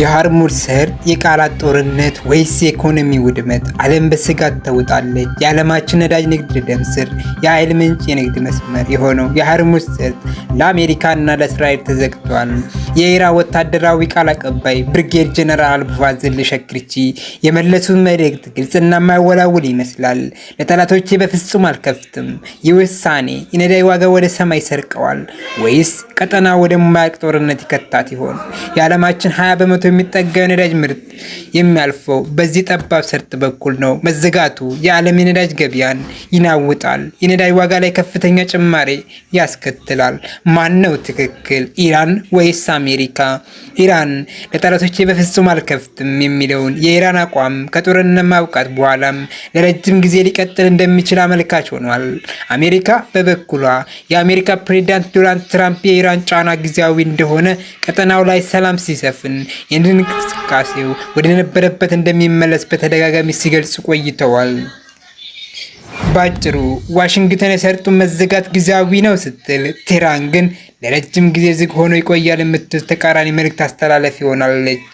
የሆርሙዝ ሰርጥ የቃላት ጦርነት ወይስ የኢኮኖሚ ውድመት? ዓለም በስጋት ተውጣለች። የዓለማችን ነዳጅ ንግድ ደም ስር የኃይል ምንጭ የንግድ መስመር የሆነው የሆርሙዝ ሰርጥ ለአሜሪካና ለእስራኤል ተዘግቷል። የኢራን ወታደራዊ ቃል አቀባይ ብርጌድ ጀነራል ፋዝል ሸክርቺ የመለሱት መልእክት ግልጽና የማያወላውል ይመስላል። ለጠላቶቼ በፍጹም አልከፍትም። ይህ ውሳኔ የነዳጅ ዋጋ ወደ ሰማይ ሰርቀዋል ወይስ ቀጠና ወደማያልቅ ጦርነት ይከታት ይሆን? የዓለማችን 20 በመቶ የሚጠጋው የነዳጅ ምርት የሚያልፈው በዚህ ጠባብ ሰርጥ በኩል ነው። መዘጋቱ የዓለም የነዳጅ ገበያን ይናውጣል። የነዳጅ ዋጋ ላይ ከፍተኛ ጭማሪ ያስከትላል። ማን ነው ትክክል? ኢራን ወይስ አሜሪካ? ኢራን ለጠላቶቼ በፍጹም አልከፍትም የሚለውን የኢራን አቋም ከጦርነት ማብቃት በኋላም ለረጅም ጊዜ ሊቀጥል እንደሚችል አመልካች ሆኗል። አሜሪካ በበኩሏ የአሜሪካ ፕሬዝዳንት ዶናልድ ትራምፕ የኢራን ጫና ጊዜያዊ እንደሆነ፣ ቀጠናው ላይ ሰላም ሲሰፍን የንግድ እንቅስቃሴው ወደ ነበረበት እንደሚመለስ በተደጋጋሚ ሲገልጹ ቆይተዋል። ባጭሩ ዋሽንግተን የሰርጡን መዘጋት ጊዜያዊ ነው ስትል፣ ቴህራን ግን ለረጅም ጊዜ ዝግ ሆኖ ይቆያል የምትል ተቃራኒ መልእክት አስተላለፍ ይሆናለች።